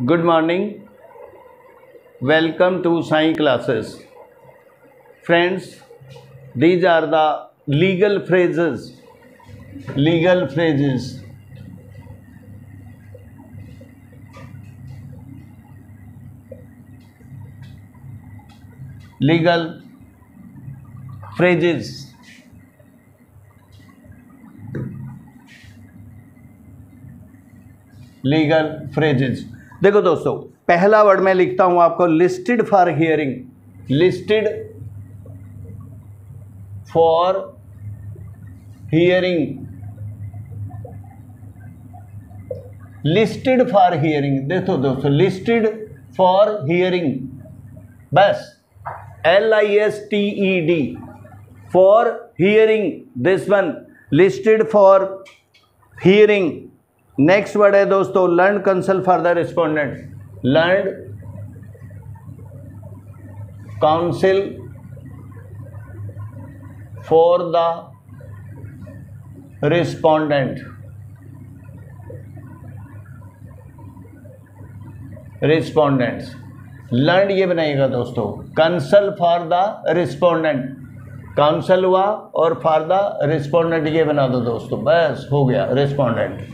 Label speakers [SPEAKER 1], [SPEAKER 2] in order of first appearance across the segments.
[SPEAKER 1] Good morning. Welcome to Science classes. Friends, these are the legal phrases. Legal phrases. Legal phrases. Legal phrases. देखो दोस्तों, पहला word मैं लिखता हूं आपको listed for hearing. Listed for hearing. Listed for hearing. देखो दोस्तों, listed for hearing, बस LISTED for hearing, this one listed for hearing. Next word है दोस्तों learned counsel for the respondent. Learn council for the respondent. Respondents learn ये बनाइएगा दोस्तों, Kansal for the respondent. Council हुआ और फॉर द रिस्पोंडेंट ये बना दो दोस्तों, बस हो गया respondent.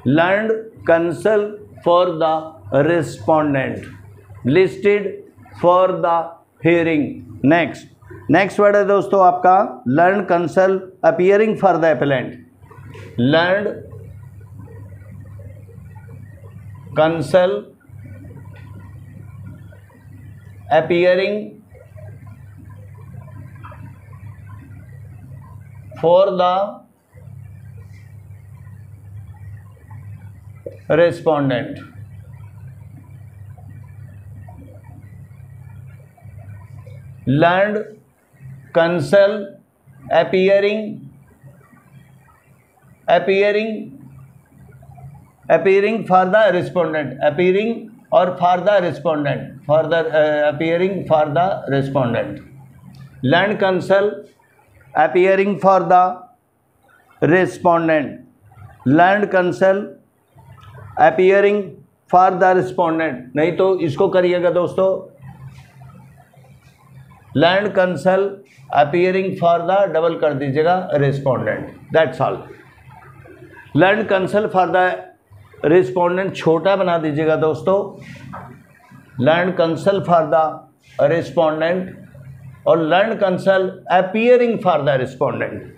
[SPEAKER 1] Learned counsel for the respondent, listed for the hearing. Next word है दोस्तों आपका learned counsel appearing for the appellant. Learned counsel appearing for the respondent। learned counsel appearing for the respondent। appearing और for the respondent, for the appearing for the respondent। learned counsel appearing for the respondent। learned counsel appearing for the respondent. नहीं तो इसको करिएगा दोस्तों, learned counsel appearing for the double कर दीजिएगा respondent, that's all. Learned counsel for the respondent छोटा बना दीजिएगा दोस्तों, learned counsel for the respondent, और learned counsel appearing for the respondent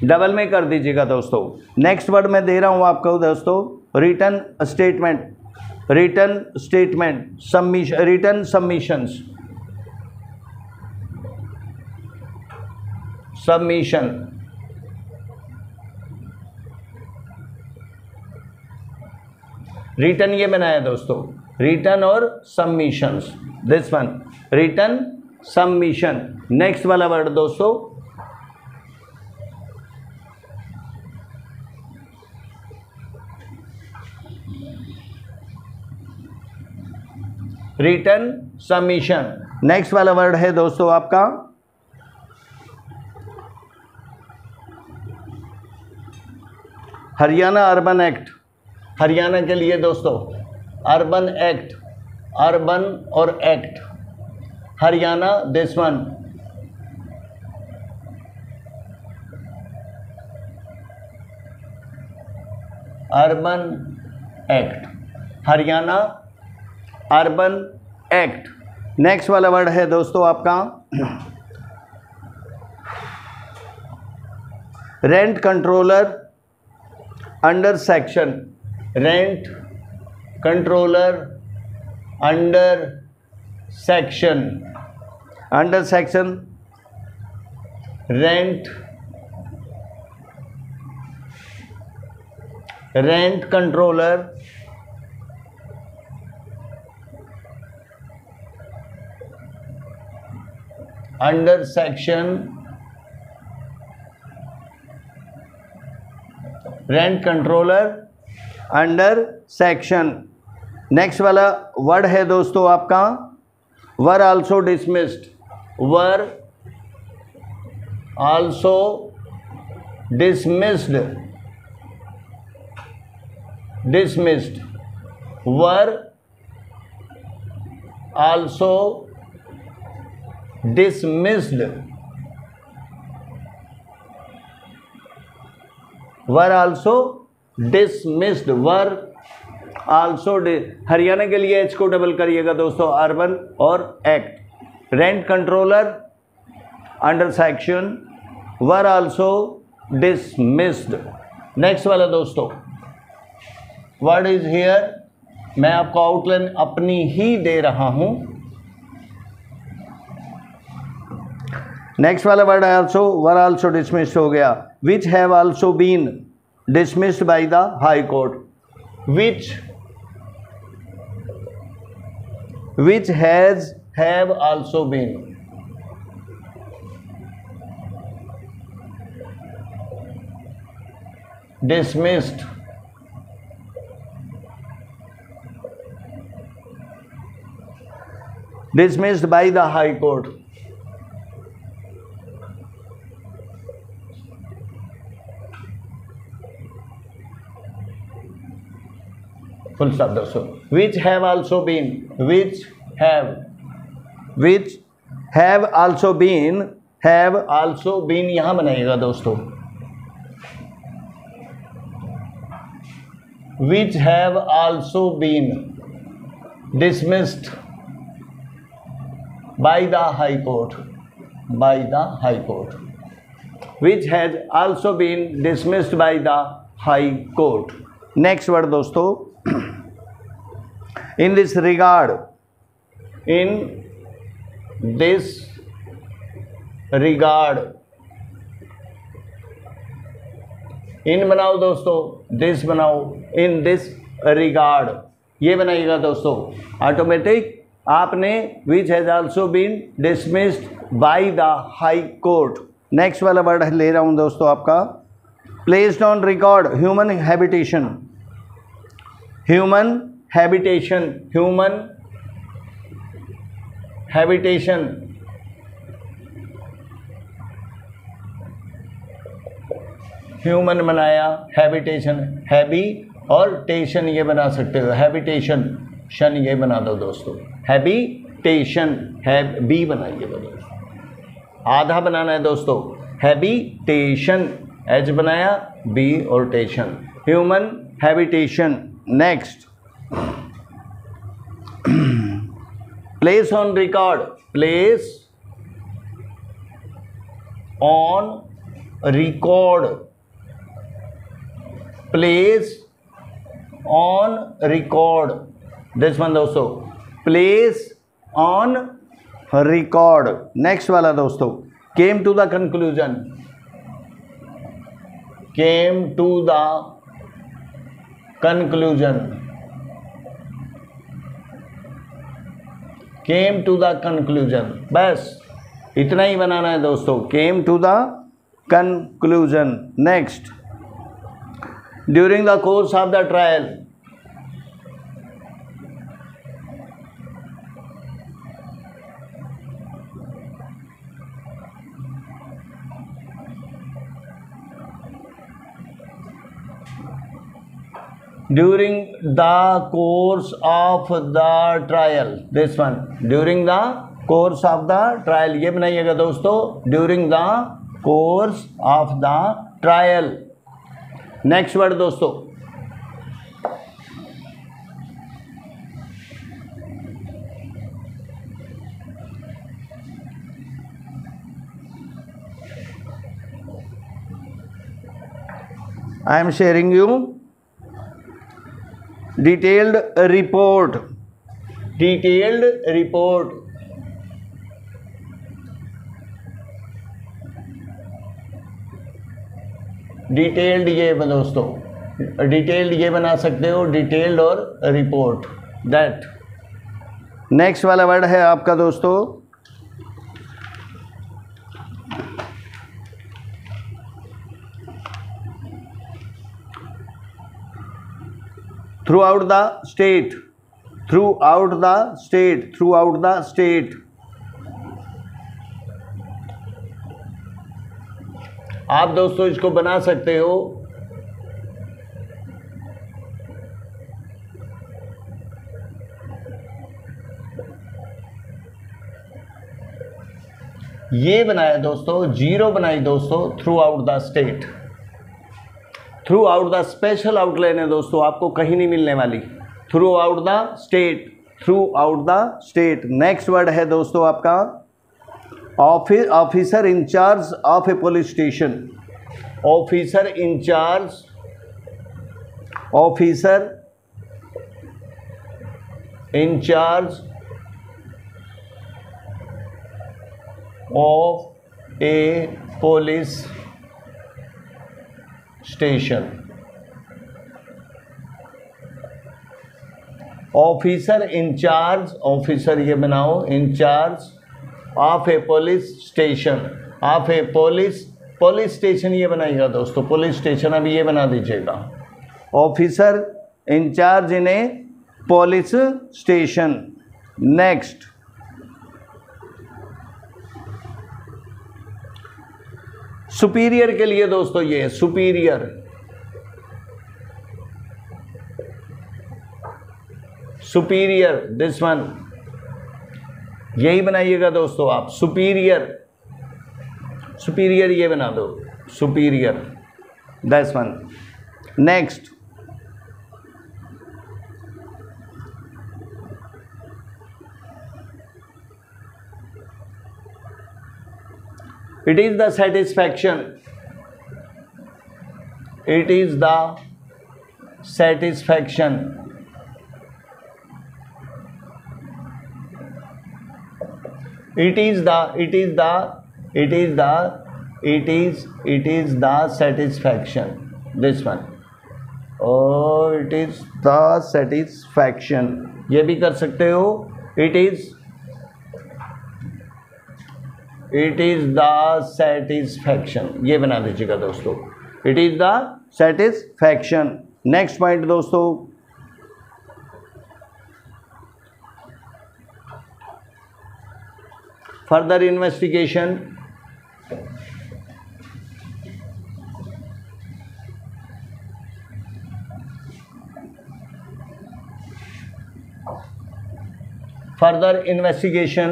[SPEAKER 1] double में कर दीजिएगा दोस्तों। नेक्स्ट वर्ड मैं दे रहा हूं आपको दोस्तों return statement. Return statement submission, return submissions. Submission return ये बनाया दोस्तों, रिटर्न और submissions, this one return submission. Next वाला वर्ड दोस्तों रिटर्न सबमिशन। नेक्स्ट वाला वर्ड है दोस्तों आपका हरियाणा अर्बन एक्ट। हरियाणा के लिए दोस्तों अर्बन एक्ट, अर्बन और act, Haryana this one. Urban act, Haryana urban act. Next वाला वर्ड है दोस्तों आपका rent controller under section. Rent controller under section, under section rent, rent controller under section rent controller under section. Next वाला word है दोस्तों आपका वर also dismissed. Were also dismissed, dismissed were also dismissed, were also dismissed, were also. Haryana के लिए H को double करिएगा दोस्तों, urban और act. Rent controller under section वर आल्सो डिसमिस्ड। नेक्स्ट वाला दोस्तों, वर्ड इज हियर, मैं आपको आउटलाइन अपनी ही दे रहा हूं। नेक्स्ट वाला word also, were also dismissed हो गया। Which have also been dismissed by the high court, which have also been dismissed by the High Court. Full stop दोस्तों। which have also been, which have also been, have also been यहां बनाइएगा दोस्तों। which have also been dismissed by the High Court, by the High Court, which has also been dismissed by the High Court. Next word दोस्तों, in this regard, in this regard, इन बनाओ दोस्तों, this बनाओ, in this regard ये बनाइएगा दोस्तों automatic. आपने which has also been dismissed by the high court. Next वाला word ले रहा हूं दोस्तों आपका, placed on record human habitation, human habitation, human habitation, human बनाया, हैबिटेशन, हैबी और टेशन ये बना सकते हो, हैबिटेशन शन ये बना दो दोस्तों, हैबिटेशन, हैब बी बनाइएगा दोस्तों, आधा बनाना है दोस्तों, हैबिटेशन एच बनाया, बी और टेशन, human habitation. Next, place on record, place on record, place on record, this one दोस्तों, प्लेस ऑन रिकॉर्ड। नेक्स्ट वाला दोस्तों, came to the conclusion, came to the conclusion, came to the conclusion, बस इतना ही बनाना है दोस्तों, came to the conclusion. Next, during the course of the trial, during the course of the trial, this one, during the course of the trial ये बनाइएगा दोस्तों, during the course of the trial। Next word दोस्तों, I am sharing you detailed report, detailed report, detailed ये दोस्तों, detailed ये बना सकते हो, डिटेल्ड और रिपोर्ट, दैट। नेक्स्ट वाला वर्ड है आपका दोस्तों, throughout the state, throughout the state, throughout the state. आप दोस्तों इसको बना सकते हो ये बनाया दोस्तों, 0 बनाई दोस्तों throughout the state. Throughout the special outline है दोस्तों, आपको कहीं नहीं मिलने वाली। Throughout the state, throughout the state. Next word है दोस्तों आपका officer incharge of a police station. Officer incharge, officer incharge of a police station. Officer incharge, officer ये बनाओ, incharge of a police station. Of a police station ये बनाइएगा दोस्तों, police station अभी ये बना दीजिएगा। ऑफिसर इंचार्ज इन ए पुलिस स्टेशन। नेक्स्ट सुपीरियर के लिए दोस्तों ये सुपीरियर, सुपीरियर दिस वन, यही बनाइएगा दोस्तों आप। सुपीरियर, सुपीरियर ये बना दो, superior this one. Next it is the satisfaction, it is the satisfaction, it is the satisfaction, this one, oh it is the satisfaction, ये भी कर सकते हो। it is the satisfaction, ये बना दीजिएगा दोस्तों, it is the satisfaction। Next point दोस्तों, further investigation. Further investigation,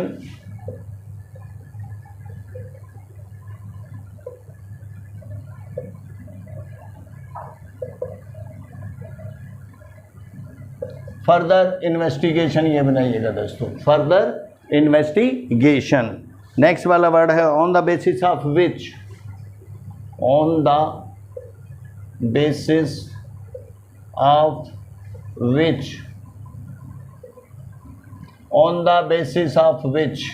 [SPEAKER 1] further investigation ये बनाइएगा दोस्तों, फर्दर इन्वेस्टिगेशन। नेक्स्ट वाला वर्ड है on the basis of which, on the basis of which, on the basis of which.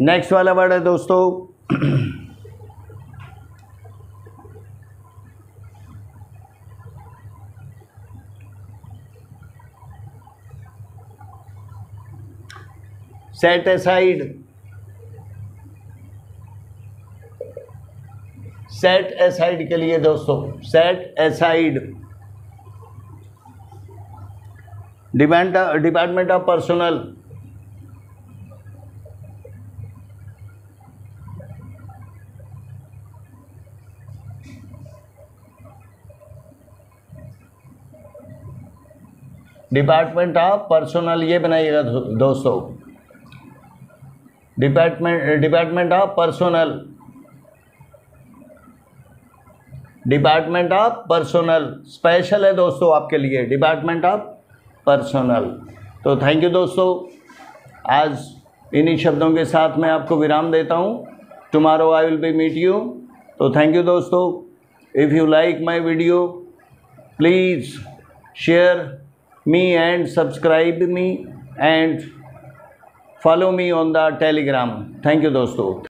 [SPEAKER 1] Next वाला word है दोस्तों set aside, set aside के लिए दोस्तों, set aside. Department of personnel, department of personnel ये बनाइएगा दोस्तों, department of personnel, department of personnel special है दोस्तों आपके लिए, डिपार्टमेंट ऑफ पर्सनल। तो थैंक यू दोस्तों, आज इन्हीं शब्दों के साथ मैं आपको विराम देता हूँ। Tomorrow I will be meet you. तो थैंक यू दोस्तों। If you like my video please share me and subscribe me and follow me on the Telegram. Thank you दोस्तों।